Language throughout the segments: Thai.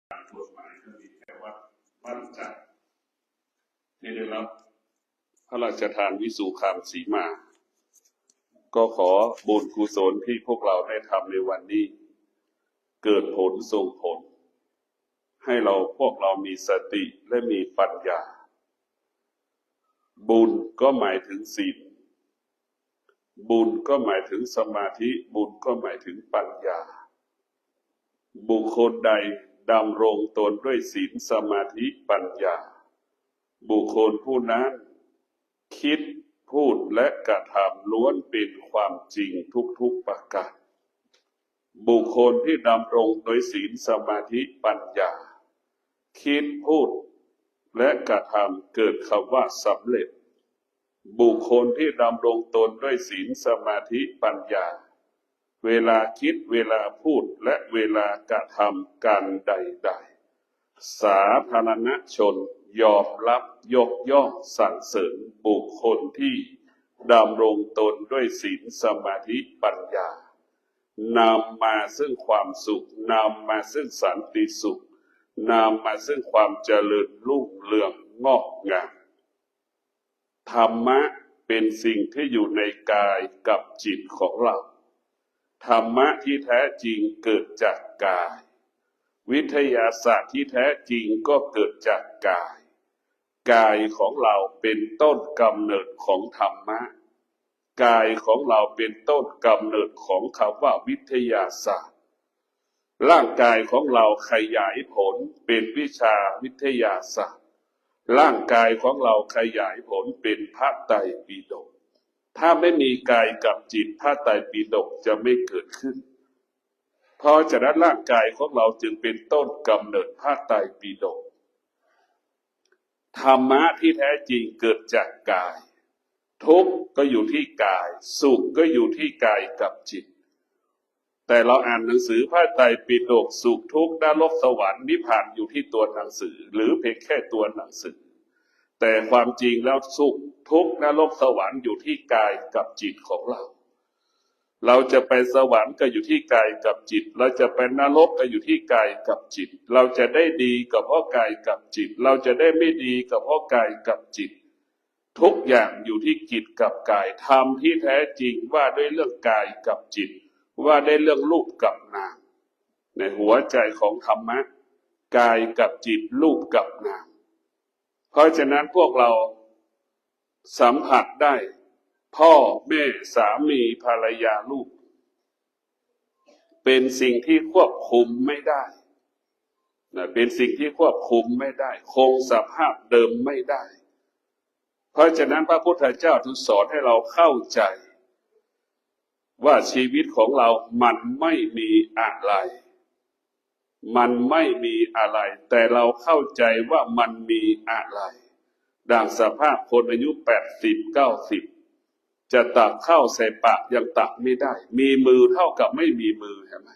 กฎหมายก็มีแค่ว่าบ้านจัดที่ได้รับพระราชทานวิสุคามสีมา ก็ขอบุญกุศลที่พวกเราได้ทำในวันนี้เกิดผลส่งผลให้พวกเรามีสติและมีปัญญาบุญก็หมายถึงศีลบุญก็หมายถึงสมาธิบุญก็หมายถึงปัญญาบุคคลใดดำรงตนด้วยศีลสมาธิปัญญาบุคคลผู้นั้นคิดพูดและกระทำล้วนเป็นความจริงทุกๆประการบุคคลที่ดำรงโดยศีลสมาธิปัญญาคิดพูดและกระทำเกิดคำว่าสำเร็จบุคคลที่ดำรงตนด้วยศีลสมาธิปัญญาเวลาคิดเวลาพูดและเวลากระทำการใดๆสาธารณชนยอมรับยกย่องสรรเสริญบุคคลที่ดำรงตนด้วยศีลสมาธิปัญญานำมาซึ่งความสุขนำมาซึ่งสันติสุขนำมาซึ่งความเจริญรุ่งเรืองงอกงามธรรมะเป็นสิ่งที่อยู่ในกายกับจิตของเราธรรมะที่แท้จริงเกิดจากกายวิทยาศาสตร์ที่แท้จริงก็เกิดจากกายกายของเราเป็นต้นกำเนิดของธรรมะกายของเราเป็นต้นกำเนิดของคำว่าวิทยาศาสตร์ร่างกายของเราขยายผลเป็นวิชาวิทยาศาสตร์ร่างกายของเราขยายผลเป็นพระไตรปิฎกถ้าไม่มีกายกับจิตพระไตรปิฎกจะไม่เกิดขึ้นเพราะฉะนั้นร่างกายของเราจึงเป็นต้นกำเนิดพระไตรปิฎกธรรมะที่แท้จริงเกิดจากกายทุกข์ก็อยู่ที่กายสุขก็อยู่ที่กายกับจิตแต่เราอ่านหนังสือพระไตรปิฎกสุขทุกข์นรกสวรรค์นิพพานอยู่ที่ตัวหนังสือหรือเพียงแค่ตัวหนังสือแต่ความจริงแล้วสุขทุกข์นรกสวรรค์อยู่ที่กายกับจิตของเราเราจะไปสวรรค์ก็อยู่ที่กายกับจิตเราจะไปนรกก็อยู่ที่กายกับจิตเราจะได้ดีก็เพราะกายกับจิตเราจะได้ไม่ดีก็เพราะกายกับจิตทุกอย่างอยู่ที่จิตกับกายธรรมที่แท้จริงว่าด้วยเรื่องกายกับจิตว่าได้เรื่องรูปกับนามในหัวใจของธรรมะกายกับจิตรูปกับนามเพราะฉะนั้นพวกเราสัมผัสได้พ่อแม่สามีภรรยาลูกเป็นสิ่งที่ควบคุมไม่ได้เป็นสิ่งที่ควบคุมไม่ได้คงสภาพเดิมไม่ได้เพราะฉะนั้นพระพุทธเจ้าถึงสอนให้เราเข้าใจว่าชีวิตของเรามันไม่มีอะไรมันไม่มีอะไรแต่เราเข้าใจว่ามันมีอะไรดังสภาพคนอายุ80-90จะตักข้าวใส่ปากยังตักไม่ได้มีมือเท่ากับไม่มีมือใช่ไหม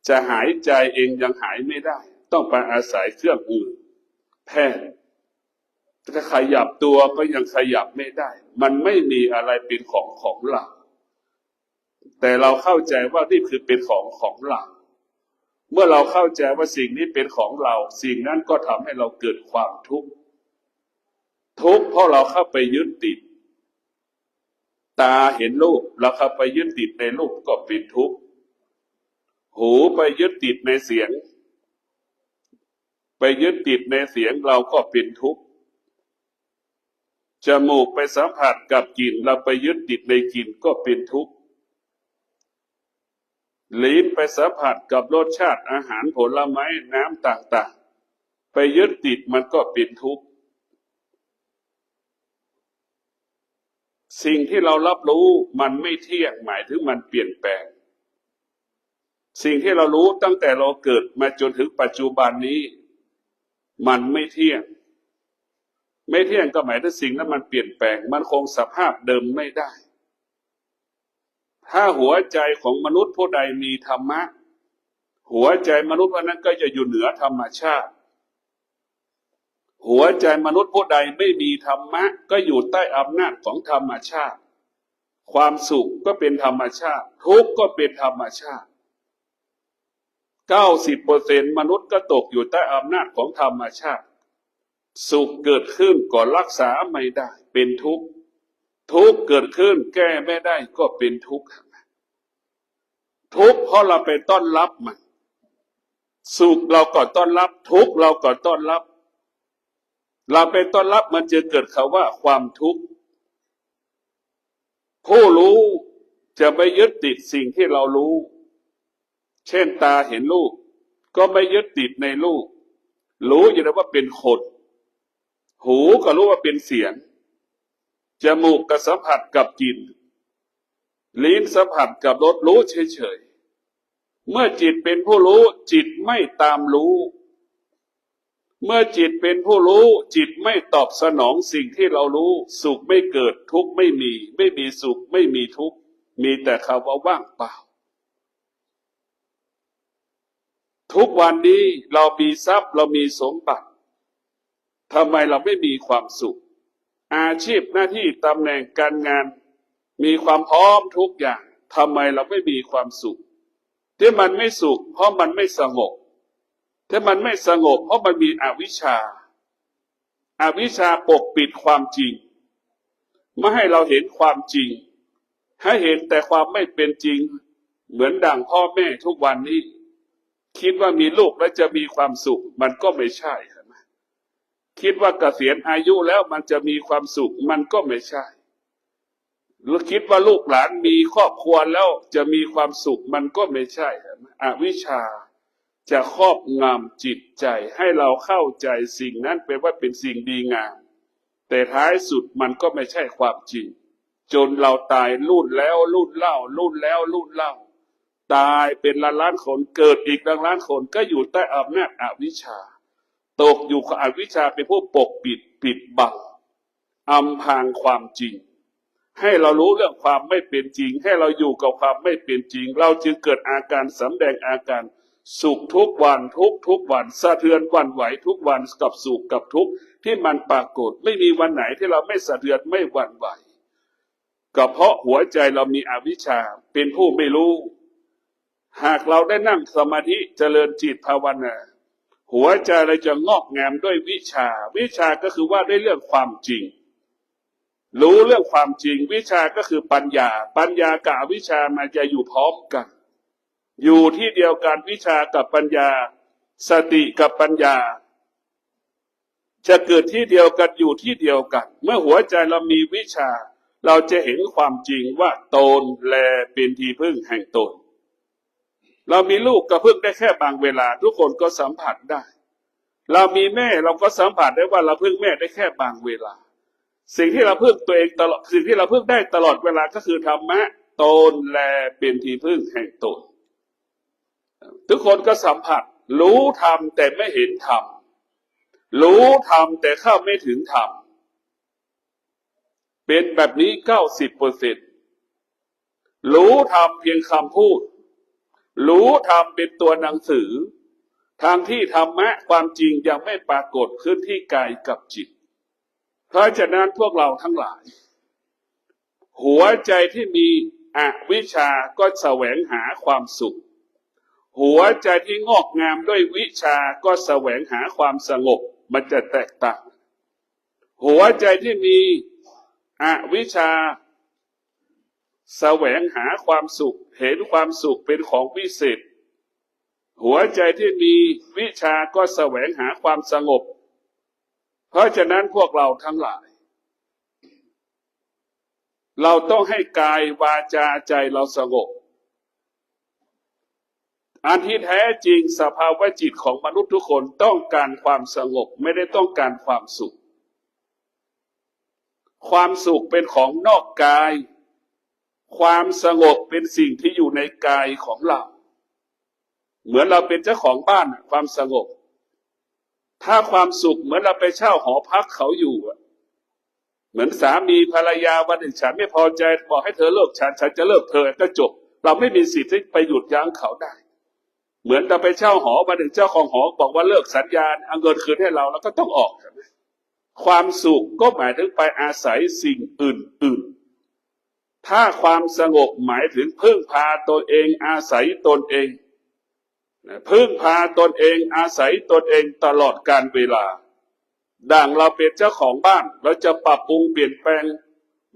จะหายใจเองยังหายไม่ได้ต้องไปอาศัยเครื่องมือแพทย์จะขยับตัวก็ยังขยับไม่ได้มันไม่มีอะไรเป็นของเราแต่เราเข้าใจว่านี่คือเป็นของเราเมื่อเราเข้าใจว่าสิ่งนี้เป็นของเราสิ่งนั้นก็ทำให้เราเกิดความทุกข์เพราะเราเข้าไปยึดติดตาเห็นรูปเราเข้าไปยึดติดในรูปก็เป็นทุกข์หูไปยึดติดในเสียงไปยึดติดในเสียงเราก็เป็นทุกข์จมูกไปสัมผัสกับกลิ่นเราไปยึดติดในกลิ่นก็เป็นทุกข์ลิ้นไปสัมผัสกับรสชาติอาหารผลไม้น้ำต่างๆไปยึดติดมันก็เป็นทุกข์สิ่งที่เรารับรู้มันไม่เที่ยงหมายถึงมันเปลี่ยนแปลงสิ่งที่เรารู้ตั้งแต่เราเกิดมาจนถึงปัจจุบันนี้มันไม่เที่ยงก็หมายถึงสิ่งนั้นมันเปลี่ยนแปลงมันคงสภาพเดิมไม่ได้ถ้าหัวใจของมนุษย์ผู้ใดมีธรรมะหัวใจมนุษย์ผู้นั้นก็จะอยู่เหนือธรรมชาติหัวใจมนุษย์ผู้ใดไม่มีธรรมะก็อยู่ใต้อำนาจของธรรมชาติความสุขก็เป็นธรรมชาติทุกข์ก็เป็นธรรมชาติ 90%มนุษย์ก็ตกอยู่ใต้อำนาจของธรรมชาติสุขเกิดขึ้นก็รักษาไม่ได้เป็นทุกข์ทุกข์เกิดขึ้นแก้ไม่ได้ก็เป็นทุกข์ทุกข์เพราะเราไปต้อนรับมันสุขเราก็ต้อนรับทุกข์เราก็ต้อนรับเราไปต้อนรับมันจะเกิดคำว่าความทุกข์ผู้รู้จะไม่ยึดติดสิ่งที่เรารู้เช่นตาเห็นรูปก็ไม่ยึดติดในรูปรู้อยู่แล้วว่าเป็นคนหูก็รู้ว่าเป็นเสียงจมูกก็สัมผัสกับกลิ่นลิ้นสัมผัสกับรสรู้เฉยๆเมื่อจิตเป็นผู้รู้จิตไม่ตามรู้เมื่อจิตเป็นผู้รู้จิตไม่ตอบสนองสิ่งที่เรารู้สุขไม่เกิดทุกข์ไม่มีสุขไม่มีทุกข์มีแต่คำว่าว่างเปล่าทุกวันนี้เรามีทรัพย์เรามีสมบัติทำไมเราไม่มีความสุขอาชีพหน้าที่ตำแหน่งการงานมีความพร้อมทุกอย่างทำไมเราไม่มีความสุขที่มันไม่สุขเพราะมันไม่สงบที่มันไม่สงบเพราะมันมีอวิชชาปกปิดความจริงไม่ให้เราเห็นความจริงให้เห็นแต่ความไม่เป็นจริงเหมือนดั่งพ่อแม่ทุกวันนี้คิดว่ามีลูกแล้วจะมีความสุขมันก็ไม่ใช่คิดว่าเกษียณอายุแล้วมันจะมีความสุขมันก็ไม่ใช่หรือคิดว่าลูกหลานมีครอบครัวแล้วจะมีความสุขมันก็ไม่ใช่อวิชชาจะครอบงำจิตใจให้เราเข้าใจสิ่งนั้นเป็นว่าเป็นสิ่งดีงามแต่ท้ายสุดมันก็ไม่ใช่ความจริงจนเราตายรุ่นแล้วรุ่นเล่ารุ่นแล้วรุ่นเล่าตายเป็นล้านคนเกิดอีกล้านคนก็อยู่ใต้อำนาจอวิชชาตกอยู่กับอวิชชาเป็นผู้ปกปิดบังอำพรางความจริงให้เรารู้เรื่องความไม่เป็นจริงให้เราอยู่กับความไม่เป็นจริงเราจึงเกิดอาการสำแดงอาการสุขทุกวันทุกวันสะเทือนหวั่นไหวทุกวันกับสุขกับทุกข์ที่มันปรากฏไม่มีวันไหนที่เราไม่สะเทือนไม่หวั่นไหวก็เพราะหัวใจเรามีอวิชชาเป็นผู้ไม่รู้หากเราได้นั่งสมาธิเจริญจิตภาวนาหัวใจเราจะงอกงามด้วยวิชาก็คือว่าด้วยเรื่องความจริงรู้เรื่องความจริงวิชาก็คือปัญญากับอวิชชามันจะอยู่พร้อมกันอยู่ที่เดียวกันวิชากับปัญญาสติกับปัญญาจะเกิดที่เดียวกันอยู่ที่เดียวกันเมื่อหัวใจเรามีวิชาเราจะเห็นความจริงว่าตนแลเป็นที่พึ่งแห่งตนเรามีลูกก็พึ่งได้แค่บางเวลาทุกคนก็สัมผัสได้เรามีแม่เราก็สัมผัสได้ว่าเราพึ่งแม่ได้แค่บางเวลาสิ่งที่เราพึ่งตัวเองตลอดสิ่งที่เราพึ่งได้ตลอดเวลาก็คือธรรมะตนแลเป็นที่พึ่งแห่งตนทุกคนก็สัมผัสรู้ธรรมแต่ไม่เห็นธรรมรู้ธรรมแต่เข้าไม่ถึงธรรมเป็นแบบนี้ 90% รู้ธรรมเพียงคำพูดรู้ธรรมเป็นตัวหนังสือทางที่ธรรมะความจริงยังไม่ปรากฏขึ้นที่กายกับจิตเพราะฉะนั้นพวกเราทั้งหลายหัวใจที่มีอวิชชาก็แสวงหาความสุขหัวใจที่งอกงามด้วยวิชาก็แสวงหาความสงบมันจะแตกต่างหัวใจที่มีอวิชชาแสวงหาความสุขเห็นความสุขเป็นของวิเศษหัวใจที่มีวิชาก็แสวงหาความสงบเพราะฉะนั้นพวกเราทั้งหลายเราต้องให้กายวาจาใจเราสงบอันที่แท้จริงสภาวะจิตของมนุษย์ทุกคนต้องการความสงบไม่ได้ต้องการความสุขความสุขเป็นของนอกกายความสงบเป็นสิ่งที่อยู่ในกายของเราเหมือนเราเป็นเจ้าของบ้านความสงบถ้าความสุขเหมือนเราไปเช่าหอพักเขาอยู่เหมือนสามีภรรยาวันหนึ่งฉันไม่พอใจบอกให้เธอเลิกฉันจะเลิกเธอก็จบเราไม่มีสิทธิ์ที่ไปหยุดยั้งเขาได้เหมือนเราไปเช่าหอวันหนึ่งเจ้าของหอบอกว่าเลิกสัญญาเอาเงินคืนให้เราแล้วก็ต้องออกความสุขก็หมายถึงไปอาศัยสิ่งอื่นถ้าความสงบหมายถึงพึ่งพาตนเองอาศัยตนเอง พึ่งพาตนเองอาศัยตนเองตลอดกาลเวลาดังเราเป็นเจ้าของบ้านเราจะปรับปรุงเปลี่ยนแปลง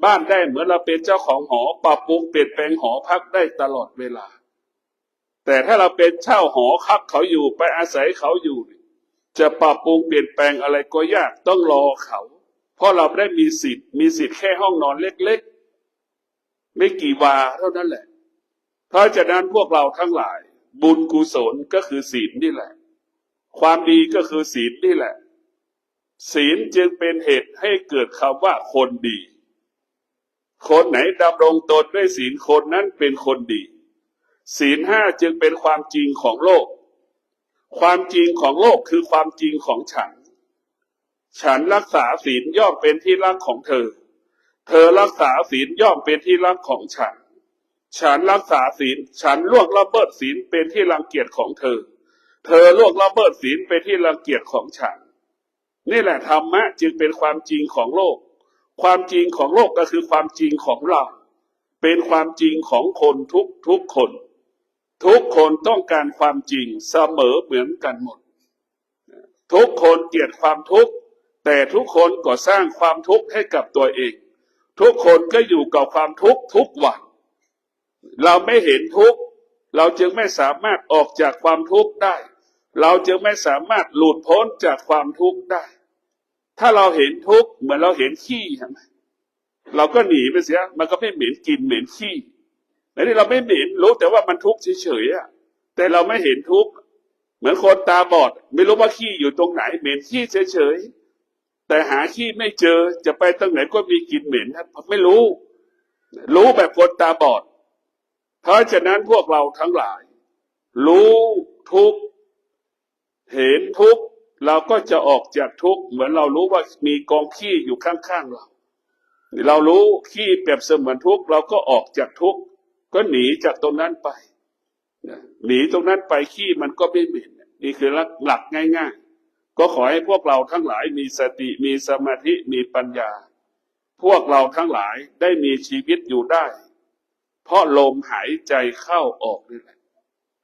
บ้านได้เหมือนเราเป็นเจ้าของหอปรับปรุงเปลี่ยนแปลงหอพักได้ตลอดเวลาแต่ถ้าเราเป็นเช่าหอพักเขาอยู่ไปอาศัยเขาอยู่จะปรับปรุงเปลี่ยนแปลงอะไรก็ยากต้องรอเขาเพราะเราได้มีสิทธิ์แค่ห้องนอนเล็กๆไม่กี่วาเท่านั้นแหละเพราะฉะนั้นพวกเราทั้งหลายบุญกุศลก็คือศีลนี่แหละความดีก็คือศีลนี่แหละศีลจึงเป็นเหตุให้เกิดคำว่าคนดีคนไหนดำรงตนด้วยศีลคนนั้นเป็นคนดีศีลห้าจึงเป็นความจริงของโลกความจริงของโลกคือความจริงของฉันรักษาศีลย่อมเป็นที่รักของเธอรักษาศีลย่อมเป็นที่รักของฉันรักษาศีลฉันล่วงละเมิดศีลเป็นที่รังเกียจของเธอล่วงละเมิดศีลเป็นที่รังเกียจของฉันนี่แหละธรรมะจึงเป็นความจริงของโลกความจริงของโลกก็คือความจริงของเราเป็นความจริงของคนทุกคนต้องการความจริงเสมอเหมือนกันหมดทุกคนเกลียดความทุกข์แต่ทุกคนก็สร้างความทุกข์ให้กับตัวเองทุกคนก็อยู่กับความทุกข์ทุกวันเราไม่เห็นทุกข์เราจึงไม่สามารถออกจากความทุกข์ได้เราจึงไม่สามารถหลุดพ้นจากความทุกข์ได้ถ้าเราเห็นทุกข์เหมือนเราเห็นขี้ใช่ไหมเราก็หนีไปเสียมันก็ไม่เหม็นกินเหม็นขี้แต่นี่เราไม่เหม็นรู้แต่ว่ามันทุกข์เฉยๆแต่เราไม่เห็นทุกข์เหมือนคนตาบอดไม่รู้ว่าขี้อยู่ตรงไหนเหม็นขี้เฉยๆแต่หาขี้ไม่เจอจะไปตรงไหนก็มีกลิ่นเหม็นไม่รู้แบบคนตาบอดเพราะฉะนั้นพวกเราทั้งหลายรู้ทุกข์เห็นทุกข์เราก็จะออกจากทุกข์เหมือนเรารู้ว่ามีกองขี้อยู่ข้างๆเรารู้ขี้เปรียบเสมือนทุกข์เราก็ออกจากทุกข์ก็หนีจากตรงนั้นไปหนีตรงนั้นไปขี้มันก็ไม่เหม็นนี่คือหลักง่ายๆก็ขอให้พวกเราทั้งหลายมีสติมีสมาธิมีปัญญาพวกเราทั้งหลายได้มีชีวิตอยู่ได้เพราะลมหายใจเข้าออกนี่แหละ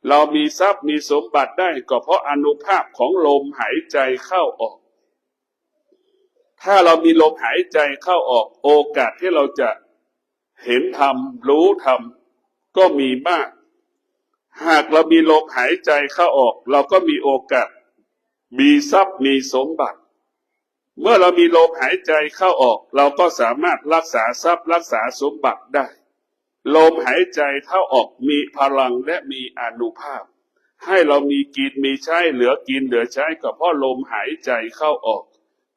เรามีทรัพย์มีสมบัติได้ก็เพราะอานุภาพของลมหายใจเข้าออกถ้าเรามีลมหายใจเข้าออกโอกาสที่เราจะเห็นธรรมรู้ธรรมก็มีมากหากเรามีลมหายใจเข้าออกเราก็มีโอกาสมีทรัพย์มีสมบัติเมื่อเรามีลมหายใจเข้าออกเราก็สามารถรักษาทรัพย์รักษาสมบัติได้ลมหายใจเข้าออกมีพลังและมีอานุภาพให้เรามีกินมีใช้เหลือกินเหลือใช้ก็เพราะลมหายใจเข้าออก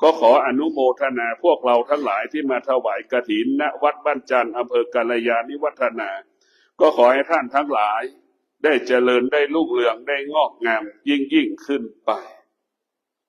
ก็ขออนุโมทนาพวกเราทั้งหลายที่มาถวายกฐินณวัดบ้านจันทร์อำเภอกาลยาณิวัฒนาก็ขอให้ท่านทั้งหลายได้เจริญได้รุ่งเรืองได้งอกงามยิ่งขึ้นไป